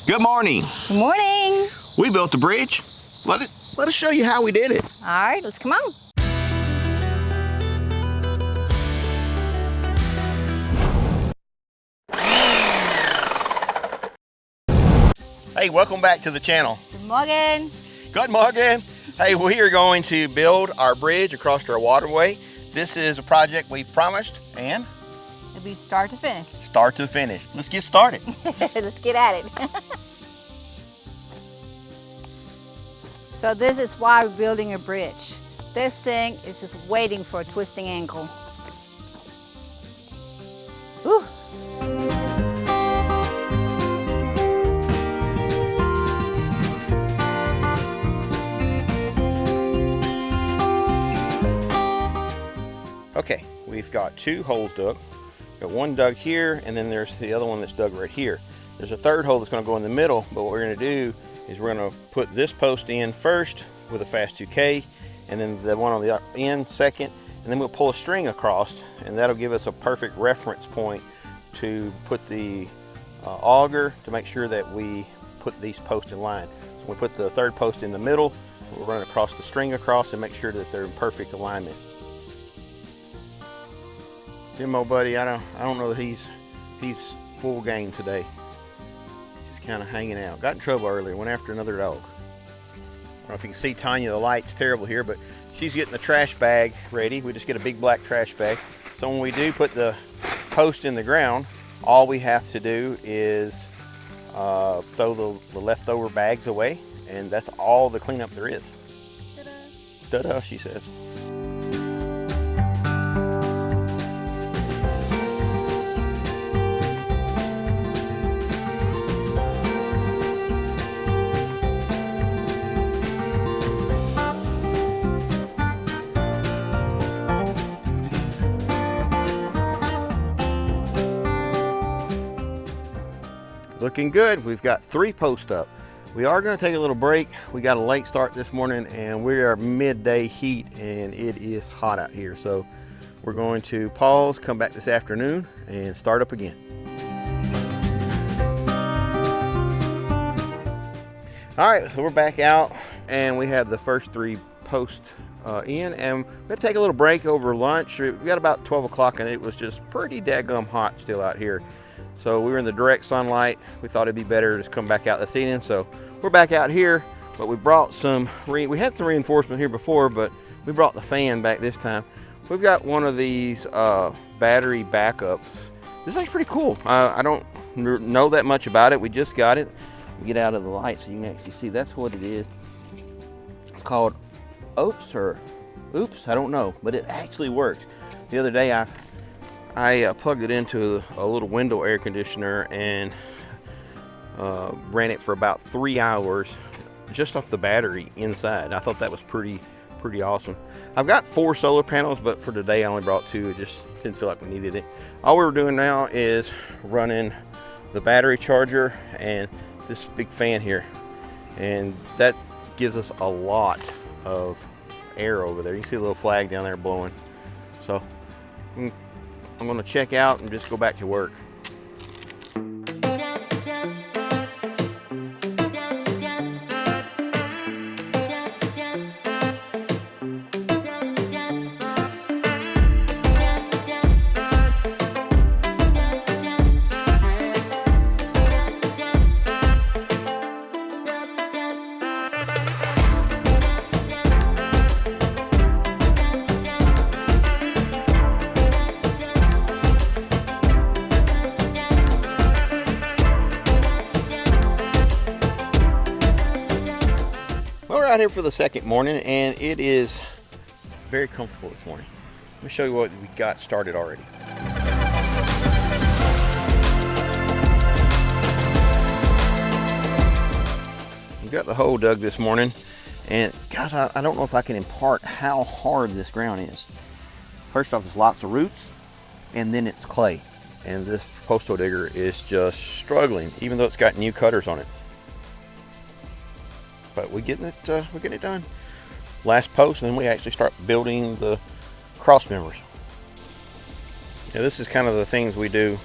Good morning. Good morning. We built the bridge. Let us show you how we did it. All right, let's come on. Hey, welcome back to the channel. Good morning. Good morning. Hey, we are going to build our bridge across our waterway. This is a project we promised, and It'll be start to finish. start to finish. Let's get started. Let's get at it. So this is why we're building a bridge. This thing is just waiting for a twisting ankle. Whew. Okay, we've got 2 holes dug. Got one dug here, and then there's the other one that's dug right here. There's a 3rd hole that's going to go in the middle, but what we're going to do is we're going to put this post in first with a fast 2K, and then the one on the end second, and then we'll pull a string across, and that'll give us a perfect reference point to put the auger to make sure that we put these posts in line. So we put the 3rd post in the middle, we'll run across the string across and make sure that they're in perfect alignment. Demo buddy, I don't know that he's full game today. He's kind of hanging out. Got in trouble earlier, went after another dog. I don't know if you can see Tanya, the light's terrible here, but she's getting the trash bag ready. We just get a big black trash bag. So when we do put the post in the ground, all we have to do is throw the leftover bags away, and that's all the cleanup there is. Ta-da! Ta-da, she says. Looking good. We've got 3 posts up. We are going to take a little break. We got a late start this morning, and we are midday heat, and it is hot out here. So we're going to pause, come back this afternoon, and start up again. All right, so we're back out, and we have the first 3 posts in, and we're going to take a little break over lunch. We got about 12 o'clock, and it was just pretty daggum hot still out here. So we were in the direct sunlight. We thought it'd be better to just come back out this evening. So we're back out here, but we brought some, we had some reinforcement here before, but we brought the fan back this time. We've got one of these battery backups. This is actually pretty cool. I don't know that much about it. We just got it. Get out of the light so you can actually see. That's what it is. It's called Oops, I don't know, but it actually works. The other day I plugged it into a little window air conditioner and ran it for about 3 hours just off the battery inside. I thought that was pretty awesome. I've got 4 solar panels, but for today I only brought 2. It just didn't feel like we needed it. All we're doing now is running the battery charger and this big fan here, and that gives us a lot of air over there. You can see a little flag down there blowing. So I'm going to check out and just go back to work. Out here for the second morning, and it is very comfortable this morning. Let me show you what we got started already. We got the hole dug this morning, and guys, I don't know if I can impart how hard this ground is. First off, there's lots of roots, and then it's clay, and this postal digger is just struggling, even though it's got new cutters on it. But we're getting it done. Last post, and then we actually start building the cross members. Yeah, this is kind of the things we do.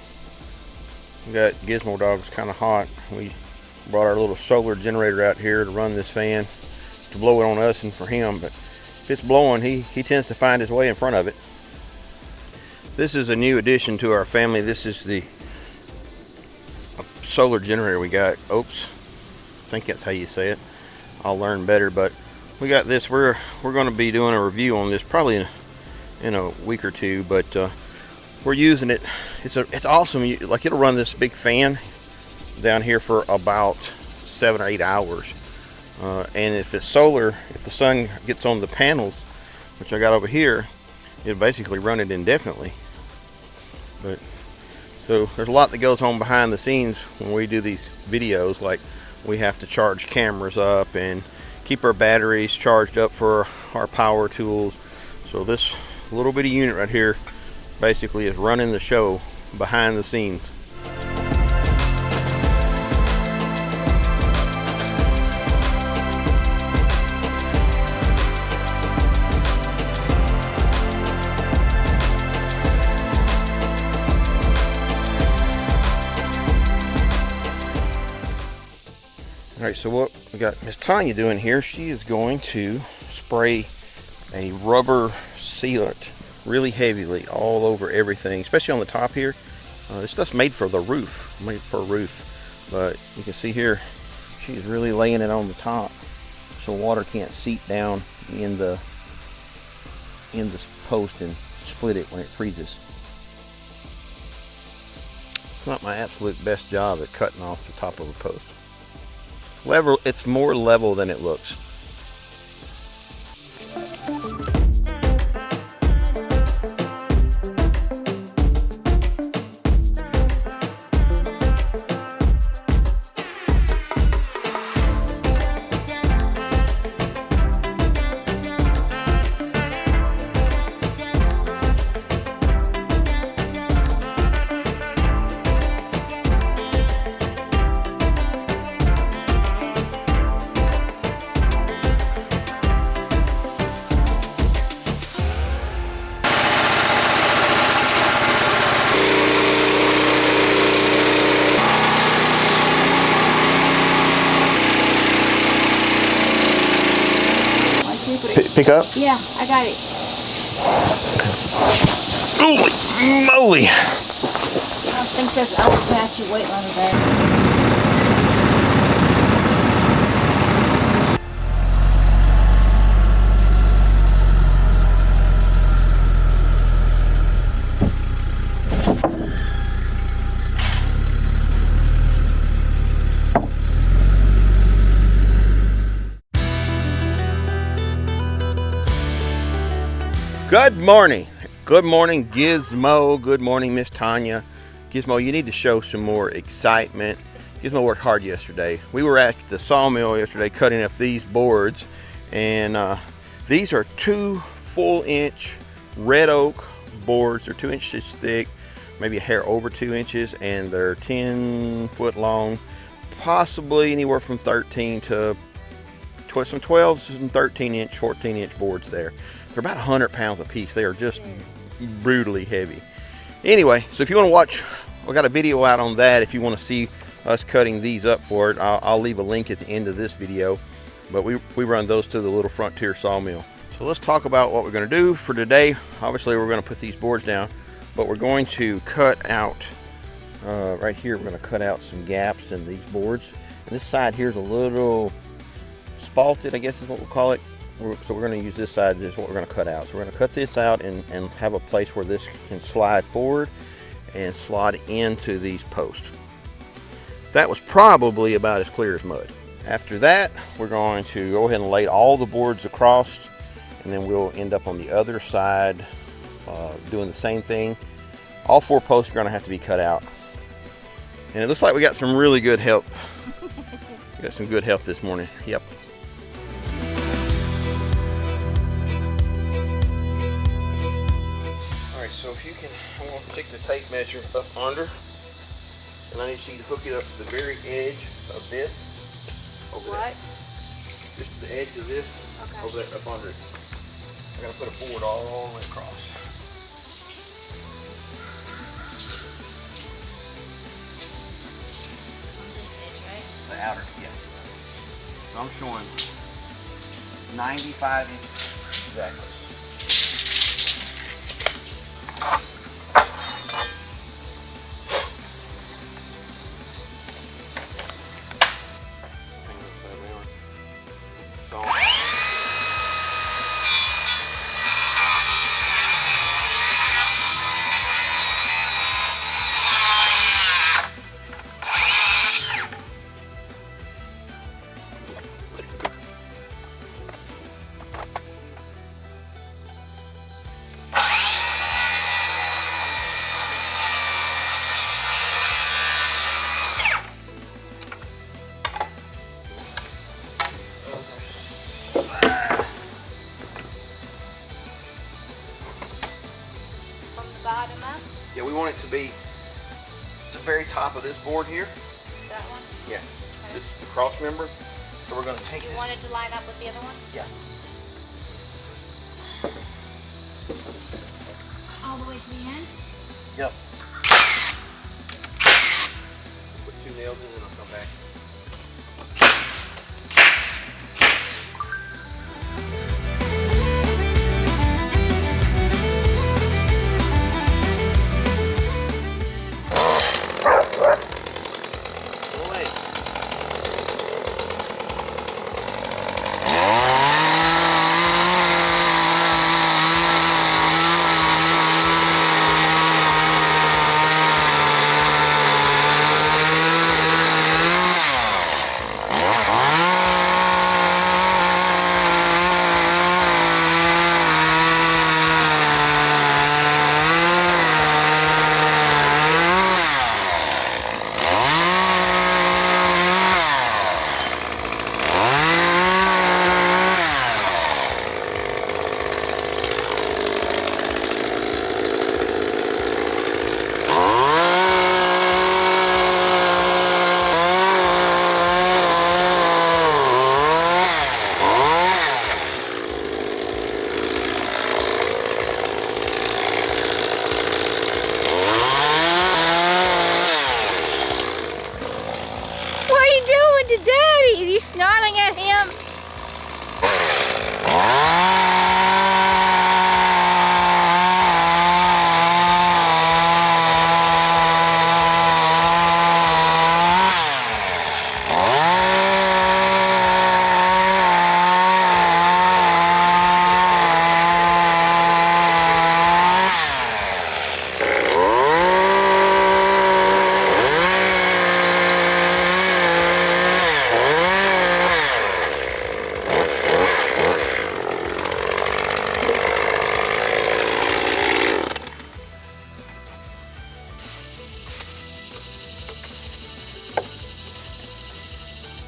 We got Gizmo Dog's kind of hot. We Brought our little solar generator out here to run this fan, to blow it on us and for him, but if it's blowing, he tends to find his way in front of it. This is a new addition to our family. This is the solar generator we got. Oops, I think that's how you say it. I'll learn better, but we got this. We're going to be doing a review on this probably in a week or two, but we're using it. It's awesome. Like, it'll run this big fan down here for about 7 or 8 hours. And if it's solar, if the sun gets on the panels, which I got over here, it'll basically run it indefinitely. But so there's a lot that goes on behind the scenes when we do these videos. Like, we have to charge cameras up and keep our batteries charged up for our power tools. So this little bitty unit right here basically is running the show behind the scenes. Alright, so what we got Miss Tanja doing here, she is going to spray a rubber sealant really heavily all over everything, especially on the top here. This stuff's made for the roof, but you can see here she's really laying it on the top so water can't seep down in the post and split it when it freezes. It's not my absolute best job at cutting off the top of a post. It's more level than it looks. Pick up? Yeah, I got it. Holy moly! I think that's out past your weight limit there. Good morning. Good morning, Gizmo. Good morning, Miss Tanja. Gizmo, you need to show some more excitement. Gizmo worked hard yesterday. We were at the sawmill yesterday cutting up these boards, and these are 2 full-inch red oak boards. They're 2 inches thick, maybe a hair over 2 inches, and they're 10 foot long, possibly anywhere from 13 to some 12, some 13-inch, 14-inch boards there. They're about 100 pounds a piece. They are just brutally heavy. Anyway, so if you want to watch, we got a video out on that. If you want to see us cutting these up for it, I'll leave a link at the end of this video. But we run those to the little Frontier sawmill. So let's talk about what we're going to do for today. Obviously, we're going to put these boards down, but we're going to cut out, right here, we're going to cut out some gaps in these boards. And this side here is a little spalted, I guess is what we'll call it. So we're going to use this side, is what we're going to cut out. So we're going to cut this out and have a place where this can slide forward and slide into these posts. That was probably about as clear as mud. After that, we're going to go ahead and lay all the boards across, and then we'll end up on the other side doing the same thing. All 4 posts are going to have to be cut out. And it looks like we got some really good help. We got some good help this morning. Yep. Stick the tape measure up under, and I need you to hook it up to the very edge of this. Over what? There. Just the edge of this. Okay. Over there, up under it. I gotta put a board all the way across. This edge, right? outer, yeah. So I'm showing 95 inches exactly. Bottom up? Yeah, we want it to be the very top of this board here. That one? Yeah. Okay. This is the cross member. So we're going to take You this. want it to line up with the other one? Yeah. All the way to the end? Yep. Put 2 nails in and I'll come back. What are you doing to Daddy? Are you snarling at him?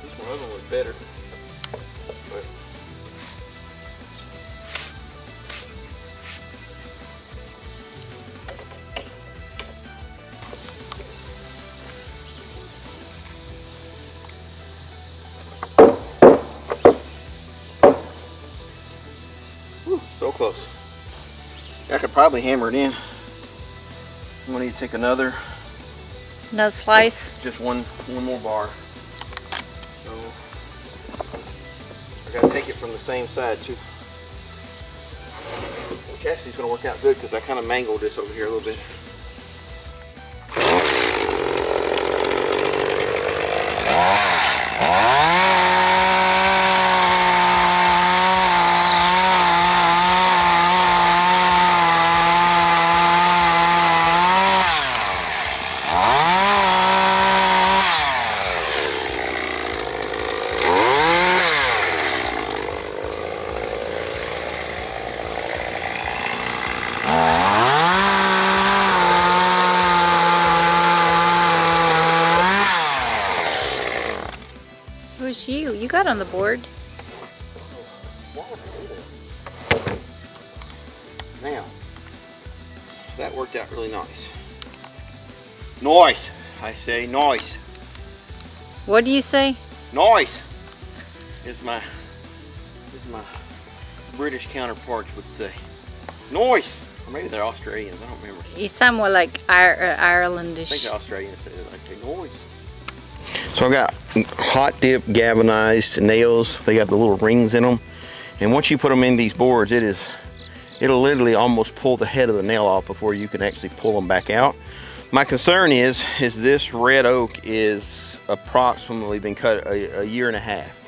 This one other one's better. But whew, so close. I could probably hammer it in. I'm gonna need to take another Slice? just one more bar. So I gotta take it from the same side too. Which actually is gonna work out good because I kind of mangled this over here a little bit. Who's you? You got on the board. Now, that worked out really nice. Nice, I say nice. What do you say? Nice is my British counterparts would say. Nice, or maybe they're Australians. I don't remember. You sound more like I think Irelandish. the Australians say it like they noise. So I've got hot dip galvanized nails. They got the little rings in them. And once you put them in these boards, it'll literally almost pull the head of the nail off before you can actually pull them back out. My concern is this red oak is approximately been cut a year and a half.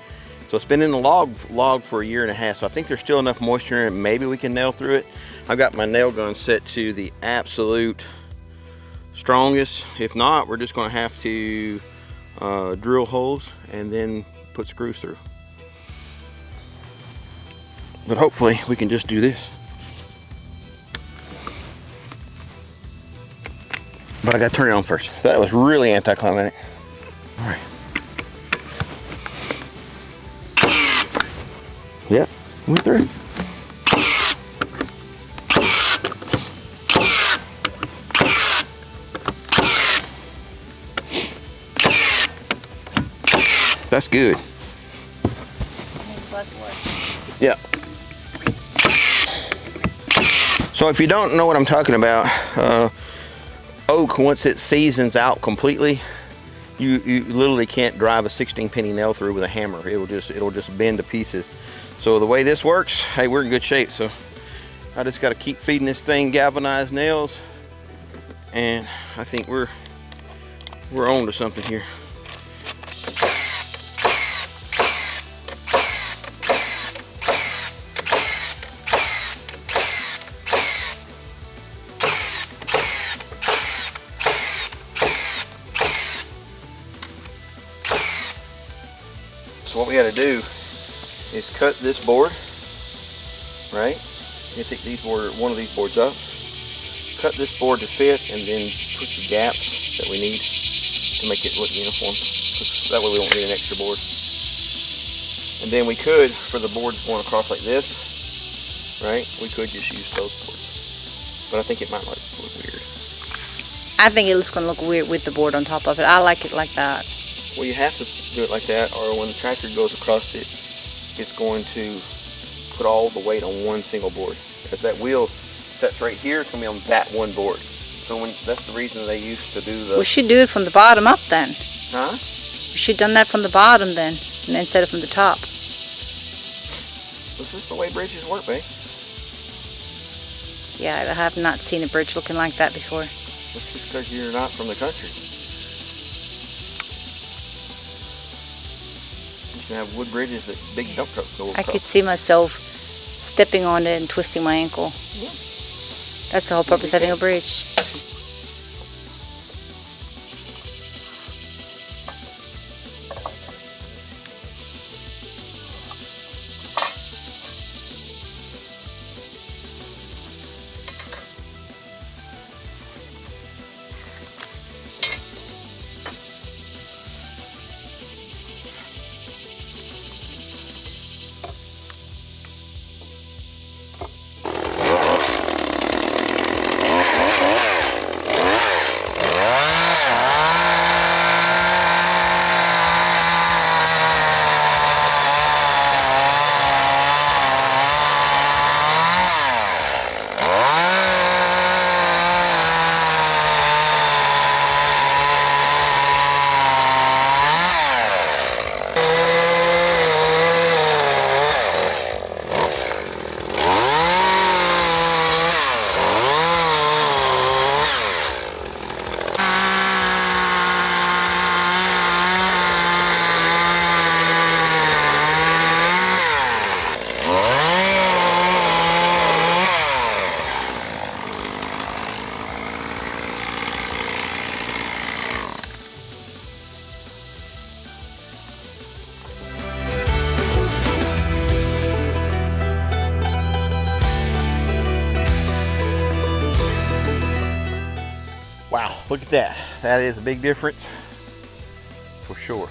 So it's been in the log for a year and a half. So I think there's still enough moisture in it. Maybe we can nail through it. I've got my nail gun set to the absolute strongest. If not, we're just gonna have to drill holes and then put screws through. But hopefully we can just do this. But I gotta turn it on first. That was really anticlimactic. All right. Yep, went through. That's good. Makes less work. Yeah. So if you don't know what I'm talking about, oak, once it seasons out completely, you literally can't drive a 16 penny nail through with a hammer. It'll just bend to pieces. So the way this works, hey, we're in good shape. So I just got to keep feeding this thing galvanized nails, and I think we're on to something here. So what we got to do is cut this board, right? You take one of these boards up, cut this board to fit, and then put the gaps that we need to make it look uniform. That way we don't need an extra board. And then we could, for the boards going across like this, right? We could just use those boards. But I think it might look weird. I think it's gonna look weird with the board on top of it. I like it like that. Well, you have to do it like that, or when the tractor goes across it, it's going to put all the weight on one single board. As that wheel sets right here, it's going to be on that one board. So that's the reason they used to do the... We should do it from the bottom up then. Huh? We should have done that from the bottom then, and instead of from the top. This is the way bridges work, babe. Yeah, I have not seen a bridge looking like that before. That's just because you're not from the country. You can have wood bridges that big dump trucks go across. I could see myself stepping on it and twisting my ankle. Yeah. That's the whole purpose of having a bridge. Wow, look at that. That is a big difference for sure.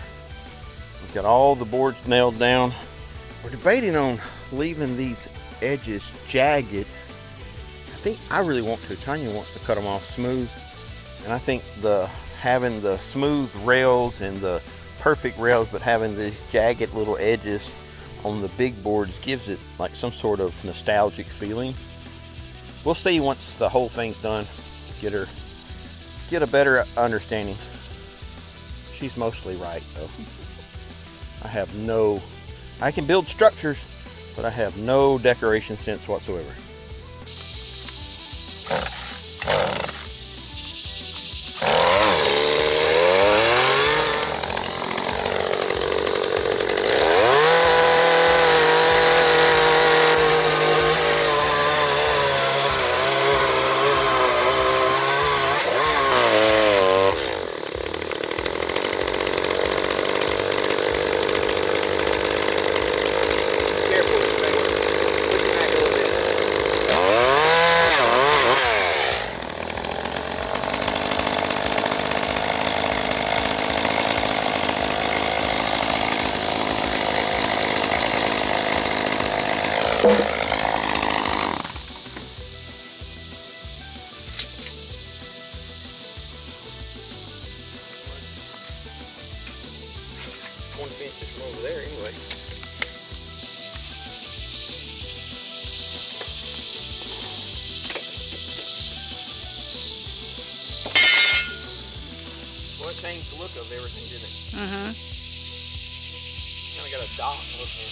We've got all the boards nailed down. We're debating on leaving these edges jagged. I really want to. Tanya wants to cut them off smooth. And I think having the smooth rails and the perfect rails, but having these jagged little edges on the big boards gives it like some sort of nostalgic feeling. We'll see once the whole thing's done. Get a better understanding. She's mostly right, though. I can build structures, but I have no decoration sense whatsoever. One fence is from over there anyway. Well, it changed the look of everything, didn't it? Mm-hmm. Kind of got a dot look here.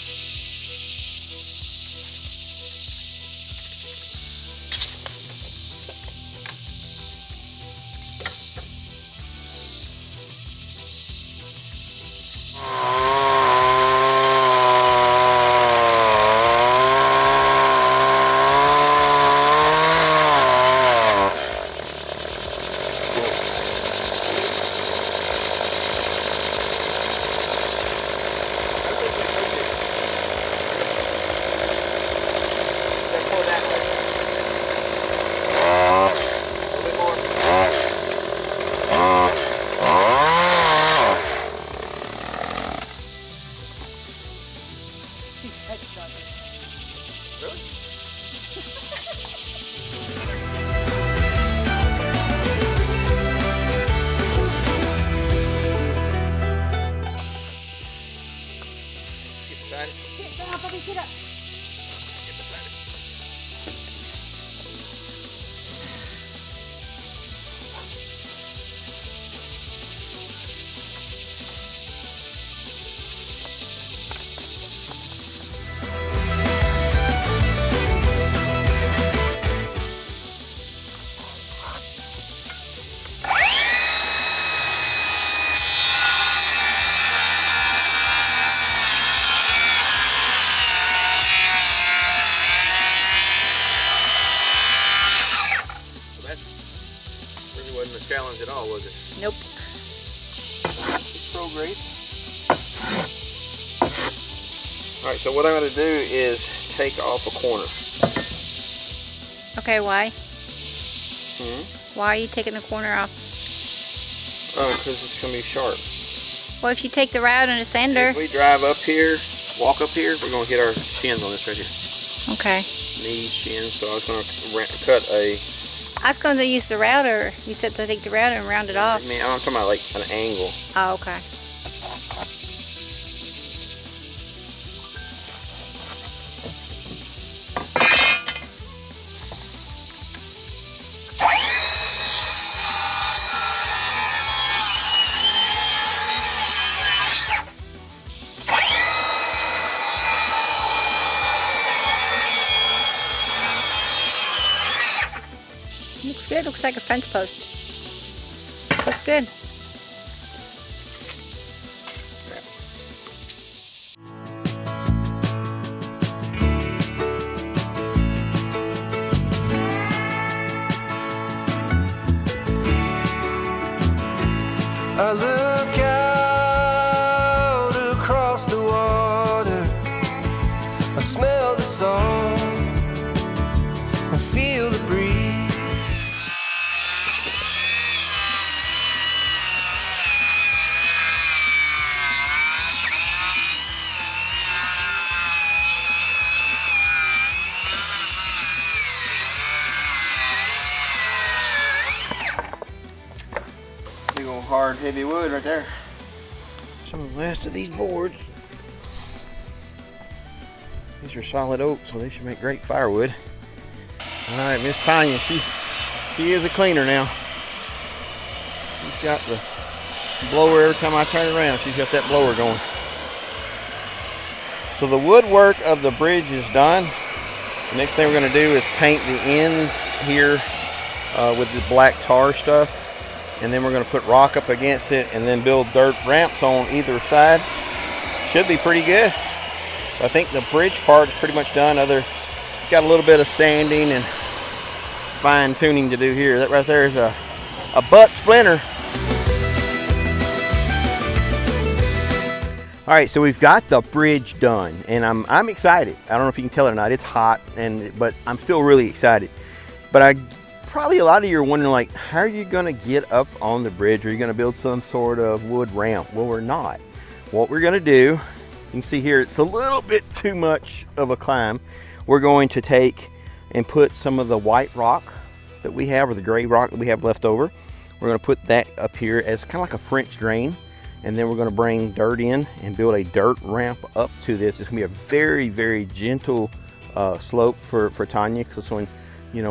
Wasn't a challenge at all, was it? Nope. Progress. Alright, so what I'm going to do is take off a corner. Okay, why? Hmm? Why are you taking the corner off? Because it's going to be sharp. Well, if you take the route and a sander. If we drive up here, walk up here, we're going to hit our shins on this right here. Okay. Knees, shins, so I was going to cut a... I was going to use the router. You said to take the router and round it off. I mean, I'm talking about like an angle. Oh, okay. Looks good. Looks like a fence post. Looks good. I look out across the water, I smell the song, I feel the breeze. Big old hard heavy wood right there. Some of the last of these boards. These are solid oak, so they should make great firewood. All right, Miss Tanja, she is a cleaner now. She's got the blower every time I turn around. She's got that blower going. So the woodwork of the bridge is done. The next thing we're going to do is paint the ends here with the black tar stuff. And then we're going to put rock up against it and then build dirt ramps on either side. Should be pretty good. I think the bridge part is pretty much done. Got a little bit of sanding and fine tuning to do here. That right there is a butt splinter. All right, so we've got the bridge done, and I'm excited. I don't know if you can tell it or not. It's hot, but I'm still really excited. But probably a lot of you are wondering, like, how are you going to get up on the bridge? Are you going to build some sort of wood ramp? Well, we're not. What we're going to do, you can see here, it's a little bit too much of a climb. We're going to take and put some of the white rock that we have, or the gray rock that we have left over. We're going to put that up here as kind of like a French drain. And then we're going to bring dirt in and build a dirt ramp up to this. It's going to be a very, very gentle slope for Tanja, because when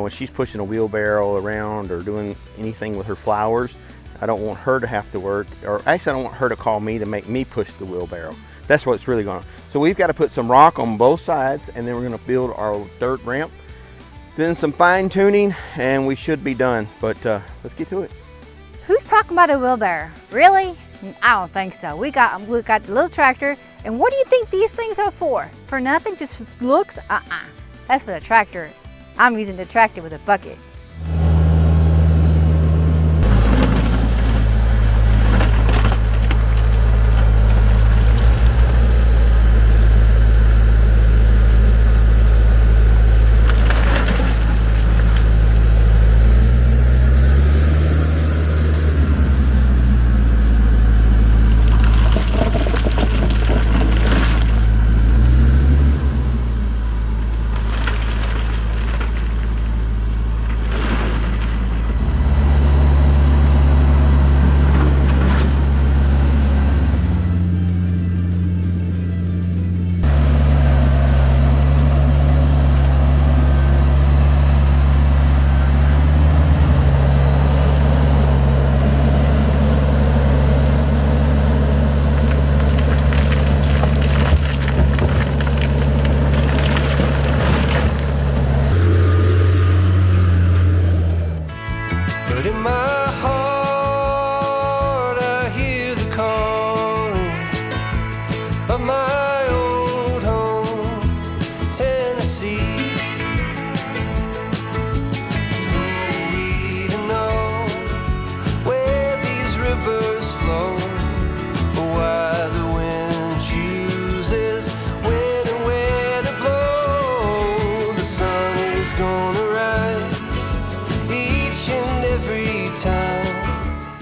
she's pushing a wheelbarrow around or doing anything with her flowers, I don't want her to have to work, or actually I don't want her to call me to make me push the wheelbarrow. That's what it's really going on. So we've got to put some rock on both sides, and then we're going to build our dirt ramp. Then some fine tuning, and we should be done. But let's get to it. Who's talking about a wheelbarrow? Really? I don't think so. We got the little tractor, and what do you think these things are for? For nothing? Just for looks? That's for the tractor. I'm using the tractor with a bucket.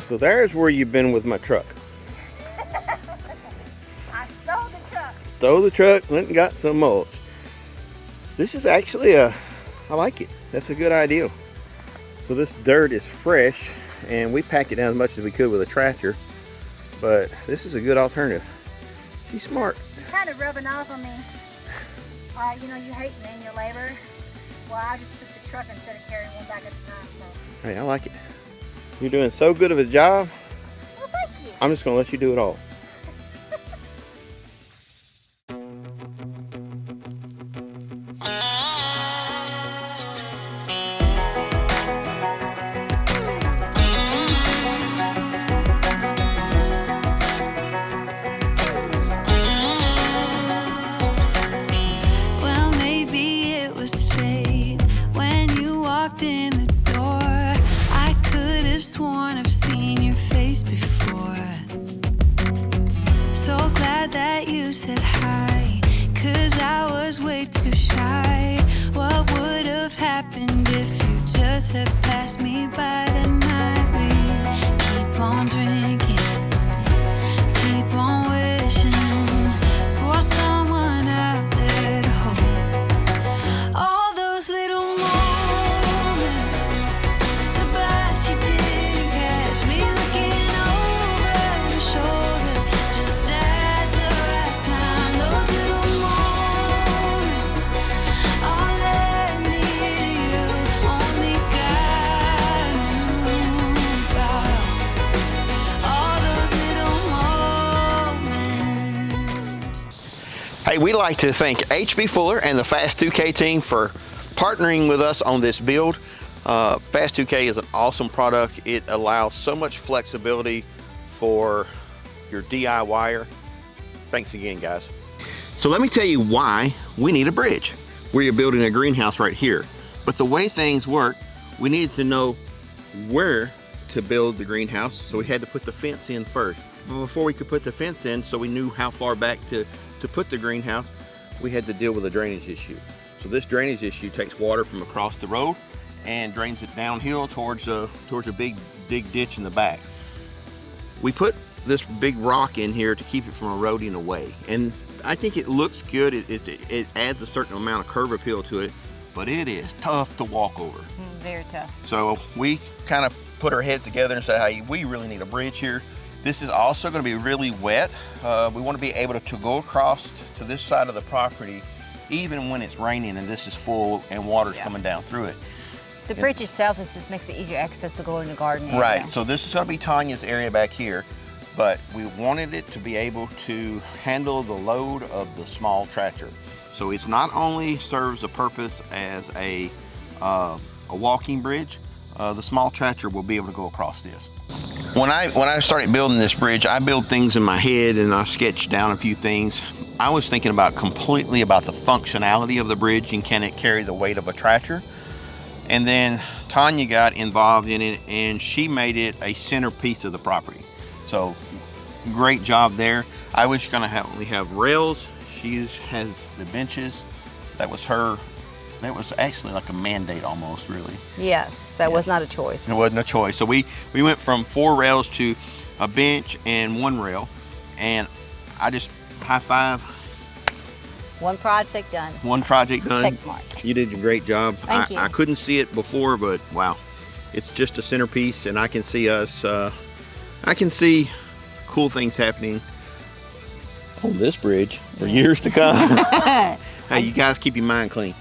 So there's where you've been with my truck. I stole the truck. Stole the truck, went and got some mulch. This is actually I like it. That's a good idea. So this dirt is fresh, and we packed it down as much as we could with a tractor, but this is a good alternative. She's smart. You're kind of rubbing off on me. You hate manual labor. Well, I just took the truck instead of carrying one back at a time. So. Hey, I like it. You're doing so good of a job. Well, thank you. I'm just gonna let you do it all. Well, maybe it was fate when you walked in the door. I could have sworn I've seen your face before. So glad that you said hi, 'cause I was way too shy. What would have happened if you just had passed me by the night? We keep on drinking, keep on wishing for someone out there to hold. All those little moments, the bites you didn't catch, me looking over your shoulder just at the right time. Those little moments all led me to you, only God knew. Hey, we'd like to thank HB Fuller and the Fast 2K team for partnering with us on this build. Fast 2K is an awesome product. It allows so much flexibility for your DIYer. Thanks again, guys. So let me tell you why we need a bridge. We're building a greenhouse right here. But the way things work, we needed to know where to build the greenhouse, so we had to put the fence in first. But before we could put the fence in, so we knew how far back to put the greenhouse, we had to deal with a drainage issue. So this drainage issue takes water from across the road and drains it downhill towards a big ditch in the back. We put this big rock in here to keep it from eroding away, and I think it looks good. It adds a certain amount of curb appeal to it, but it is tough to walk over. Very tough. So we kind of put our heads together and said, hey, we really need a bridge here. This is also going to be really wet. We want to be able to go across to this side of the property even when it's raining and this is full and water's coming down through it. The bridge itself just makes it easier access to go in the garden area. Right, so this is going to be Tanya's area back here, but we wanted it to be able to handle the load of the small tractor. So it's not only serves a purpose as a walking bridge, the small tractor will be able to go across this. When I started building this bridge, I built things in my head and I sketched down a few things. I was thinking completely about the functionality of the bridge and can it carry the weight of a tractor. And then Tanya got involved in it and she made it a centerpiece of the property. So great job there. I was gonna only have rails. She has the benches. That was actually like a mandate almost, really. Yes, that was not a choice. It wasn't a choice. So we went from 4 rails to a bench and 1 rail, and I just high five. One project done. One project done. Check mark. You did a great job. Thank you. I couldn't see it before, but wow, it's just a centerpiece, and I can see us. I can see cool things happening on this bridge for years to come. Hey, you guys keep your mind clean.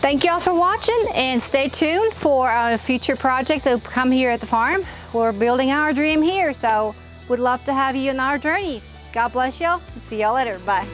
Thank y'all for watching, and stay tuned for our future projects that will come here at the farm. We're building our dream here, so we'd love to have you on our journey. God bless y'all. See y'all later. Bye.